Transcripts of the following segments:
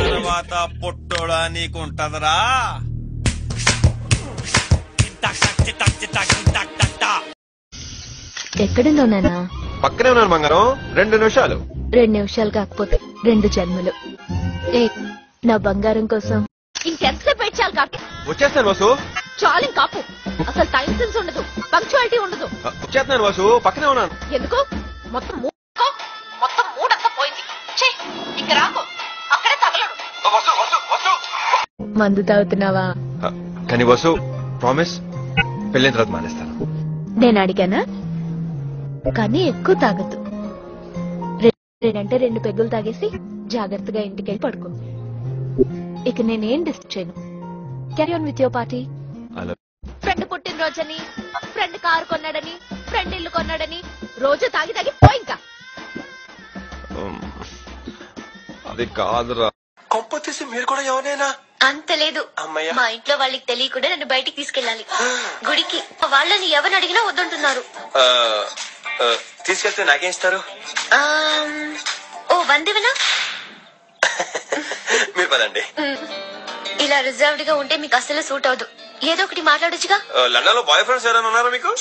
తర్వాత పొట్టోడా నీకుంటదరా. ఎక్కడుందో నానా? పక్కనే ఉన్నాను బంగారం. 2 నిమిషాలు. 2 నిమిషాలు కాకపోతే 2 జన్మలు. ఏ నా బంగారం కోసం ఇంకెంతసేపు వెయిట్ చేయాలి? కాకి వచ్చేస్తాను వాసు. చాలు కాపు. అసలు టైం సెన్స్ ఉండదు, పంక్చువాలిటీ ఉండదు. వచ్చేస్తున్నాను వాసు, పక్కనే ఉన్నాను. ఎందుకు? మొత్తం మూడంతా పోయింది. ఇక్కడ రాకు, అక్కడే తగలడు. మందు తాగుతున్నావా? కానీ వాసు ప్రామిస్, పెళ్ళిన తర్వాత మానేస్తాను. నేను అడిగానా? కానీ ఎక్కువ తాగద్దు. 2 పెగ్గులు తాగేసి జాగ్రత్తగా ఇంటికెళ్ళి పడుకో. ఇక నేనేం డిస్టర్బ్ చేయను. Carry on with your party. Friend పుట్టినరోజని, ఫ్రెండ్ కారు కొన్నాడని, ఫ్రెండ్ ఇల్లు కొన్నాడని రోజు తాగి తాగి పోయింకా. అది కాదురా. కొంప తీసి మీరు కూడా ఎవరైనా? అంత లేదు. మా ఇంట్లో వాళ్ళకి తెలియకుండా నన్ను బయటికి తీసుకెళ్ళాలి గుడికి. వాళ్ళని ఎవరిని అడిగినా వద్దంటున్నారు. తీసుకెళ్తే నాకేం ఇస్తారు? ఓ 100 మీరు పదండి. ఇలా రిజర్వ్డ్ గా ఉంటే మీకు అసలు సూట్ అవదు. ఏదో ఒకటి మాట్లాడొచ్చుగా. లండన్ లో బాయ్ ఫ్రెండ్స్ ఎవరైనా ఉన్నారా మీకు?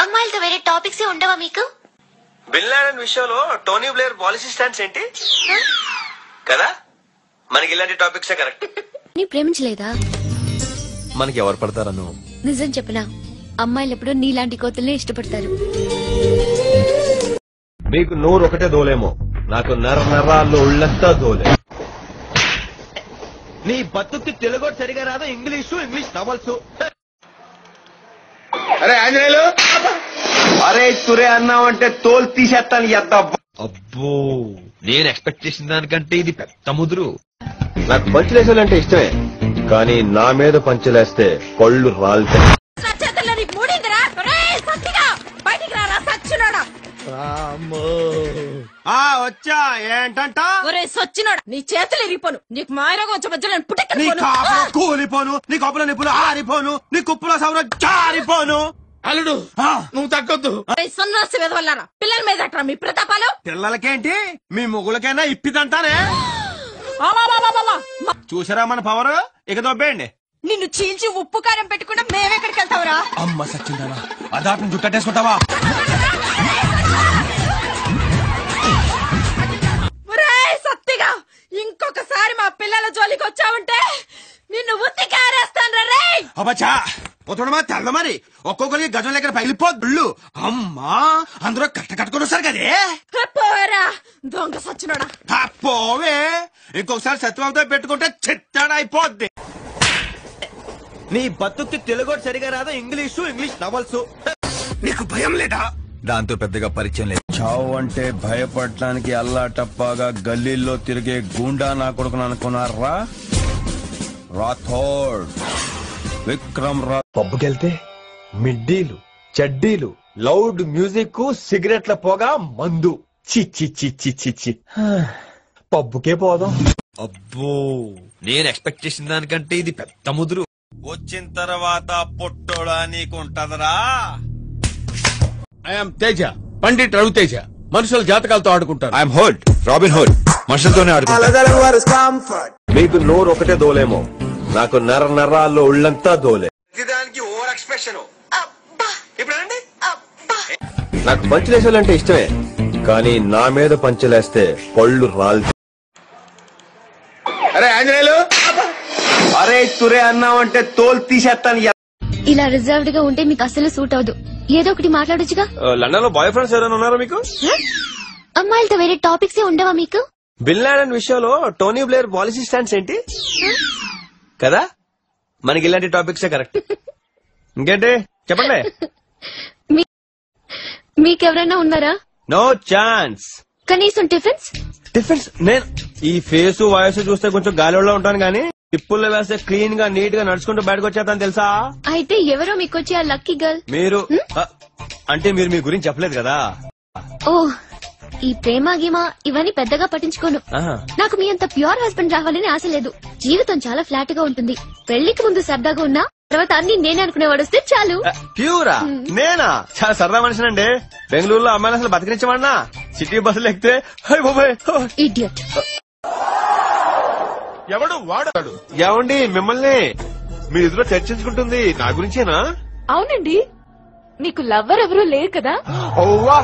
అమ్మాయిలతో వేరే టాపిక్స్ ఉండవా మీకు? బిన్ లాడెన్ విషయంలో టోనీ బ్లేయర్ పాలసీ స్టాండ్స్ ఏంటి కదా? మనకి ఇలాంటి టాపిక్సే కరెక్ట్. నీ ప్రేమించలేదా? మనకి ఎవరు పడతారను? నిజం చెప్పనా, అమ్మాయిలు ఎప్పుడూ నీలాంటి కోతుల్ని ఇష్టపడతారు. మీకు నోరు ఒకటే దోలేమో, నాకు నరాల్లో ఉళ్ళంతా దోలే. నీ బతుక్కి తెలుగు సరిగా రాదు, ఇంగ్లీష్ నవల్స్. అరే ఆంజనేయులు, అరే తురే అన్నావంటే తోలు తీసేస్తాను. అబ్బో, నేను ఎక్స్పెక్ట్ చేసిన దానికంటే ఇది పెద్ద ముదురు. నాకు పంచులేసాలంటే ఇష్టమే, కానీ నా మీద పంచులేస్తే కళ్ళు రాలుతాయి. వచ్చా ఏంటంట? ఒరే సచ్చినోడా, నీ చేతులు ఇరిగిపోను. నీకు మాయరోగం వచ్చే మధ్యలో నీ కాపులో కూలిపోను, నీ కప్పులో నిప్పులు ఆరిపోను, నీ కుప్పులో సౌర జారిపోను. అల్లుడు నువ్వు తగ్గొద్దు. సన్నాసి విధవల్లారా, పిల్లల మీద అట్రా మీ ప్రతాపాలు. పిల్లలకేంటి, మీ మొగులకైనా ఇప్పిదంటానే. చూసారా మన పవర్? ఇక దొబ్బేయండి. నిన్ను చీల్చి ఉప్పు కారం పెట్టకుండా మేమెక్కడికి వెళ్తావురా? అమ్మ సచ్చిందానా, అదాటం జుట్టేసుకుంటావా? సత్తిగా ఇంకొకసారి మా పిల్లల జోలికి వచ్చావంటే నిన్ను ఉత్తి కారేస్తాను రే. అబ్బచ్చా పోతుడమా తెల్ల మరి, ఒక్కొక్కరికి గజం లెక్కన పగిలిపోద్దుళ్ళు. అమ్మా అందరూ కట్టుకొని వస్తారు కదే. పోరా దొంగ సచ్చినోడా. పోవే, ఇంకొకసారి సత్యవంతో పెట్టుకుంటే చిత్తాడైపోద్ది. నీ బతుక్కి తెలుగు సరిగా రాదు, ఇంగ్లీష్ నవల్స్. నీకు భయం లేదా? దాంతో పెద్దగా పరిచయం లేదు. చావు అంటే భయపడటానికి అల్లా టప్పాగా గల్లీల్లో తిరిగే గూండా నా కొడుకుని అనుకున్నారా? రాథోడ్ విక్రమ్ రా. పబ్బుకెళ్తే మిడ్డీలు, చెడ్డీలు, లౌడ్ మ్యూజిక్, సిగరెట్ల పొగ, మందు. చి పబ్బుకే పోదాం. అబ్బో, నేను ఎక్స్పెక్ట్ చేసిన దానికంటే ఇది పెద్ద ముదురు. వచ్చిన తర్వాత పొట్టోడా నీకుంటదరా. ఐఎమ్ తేజ, పండిట్ రవితేజ. మనుషుల జాతకాలతో ఆడుకుంటారు. I'm Hood, Robin Hood. మనుషులతోనే ఆడుకుంటారు. మీకు నోరు ఒకటే దోలేమో, నాకు నరాల్లో ఉళ్ళంతా దోలే. దానికి ఓవర్ ఎక్స్ప్రెషన్. ఇప్పుడు నాకు పంచులేసాలంటే ఇష్టమే, కానీ నా మీద పంచులేస్తే కళ్ళు రాలుతాయి. అరే ఆంజనేయులు, అరే తురే అన్నావంటే తోలు తీసేస్తాను. ఇలా రిజర్వ్డ్ గా ఉంటే మీకు అసలు సూట్ అవదు. ఏదో ఒకటి మాట్లాడొచ్చుగా. లండన్ లో బాయ్ ఫ్రెండ్స్ ఎవరైనా ఉన్నారా మీకు? అమ్మాయిలతో వేరే టాపిక్స్ ఉండవా మీకు? బిన్ లాడెన్ విషయంలో టోనీ బ్లేయర్ పాలసీ స్టాండ్స్ ఏంటి కదా? మనకి ఇలాంటి టాపిక్సే కరెక్ట్. ఇంకేంటి చెప్పండి. మీకెవరైనా ఉన్నారా? No chance. కనీసం టిఫిన్స్ నేను ఈ ఫేస్ వాయిస్ చూస్తే కొంచెం గాలిలో ఉంటాను, గానీ టిప్పుల్లో వేస్తే క్లీన్ గా నీట్ గా నడుచుకుంటూ బయటకు వచ్చేస్తాను తెలుసా? అయితే ఎవరో మీకొచ్చి ఆ లక్కీ గర్ల్. మీరు అంటే మీరు మీ గురించి చెప్పలేదు కదా. ఓ, ఈ ప్రేమ గీమా ఇవన్నీ పెద్దగా పట్టించుకోను. నాకు మీ అంత ప్యూర్ హస్బెండ్ రావాలని ఆశ లేదు. జీవితం చాలా ఫ్లాట్ గా ఉంటుంది. పెళ్లికి ముందు సరదాగా ఉన్నా తర్వాత అన్ని నేనే అనుకునేవాడు వస్తే చాలు. ప్యూరా నేనా? చాలా సరదా మనిషినండి. బెంగళూరులో అమ్మాయిని అసలు బతికించమన్నా, సిటీ బస్సులు ఎక్కితే ఇడియట్. ఎవడు వాడాడు? ఏమండి మిమ్మల్ని మీ ఎదురు చర్చించుకుంటుంది నా గురించేనా? అవునండి, మీకు లవ్వర్ ఎవరూ లేరు కదా? ఓవా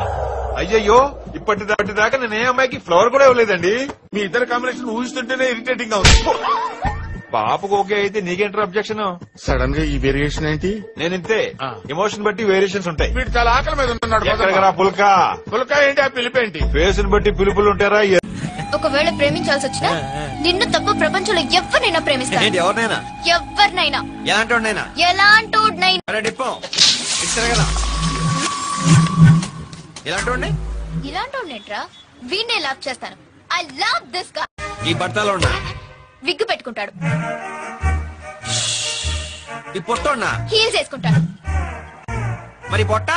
అయ్యయ్యో, ఇప్పటిదాకా నేను ఏ అమ్మాయికి ఫ్లవర్ కూడా ఇవ్వలేదండి. మీ ఇద్దరు కాంబినేషన్ ఊహిస్తుంటేనే ఇరిటేటింగ్ గా ఉంది. పాపకు ఓకే అయితే నీకేంటారు అబ్జెక్షన్? సడన్ గా ఈ వేరియేషన్ ఏంటి? నేను ఇంతే, ఎమోషన్ బట్టి వేరియేషన్స్ ఉంటాయి. వీడు చాలా ఆకలి మీద ఉన్నాడు. ఎక్కడికరా పుల్కా? పులకా ఏంటి? ఆ పిలిపేంటి? ఫేస్ ని బట్టి పిలుపులు ఉంటారా? ఒకవేళ ప్రేమించాల్సి వచ్చినా నిన్ను తప్ప ప్రపంచంలో ఎవరినైనా ప్రేమిస్తాను. ఎవరినైనా? ఎవరినైనా. ఎలాంటోడినైనా? ఎలాంటోడినైనా. ఇలాంటోడినేట్రా? వీణ్ణే లవ్ చేస్తాను. ఐ లవ్ దిస్ గా. ఈ బట్టలో ఉన్నా విగ్గు పెట్టుకుంటాడు. ఈ పొట్టోన్నా హీల్స్ వేసుకుంటాడు. మరి పొట్ట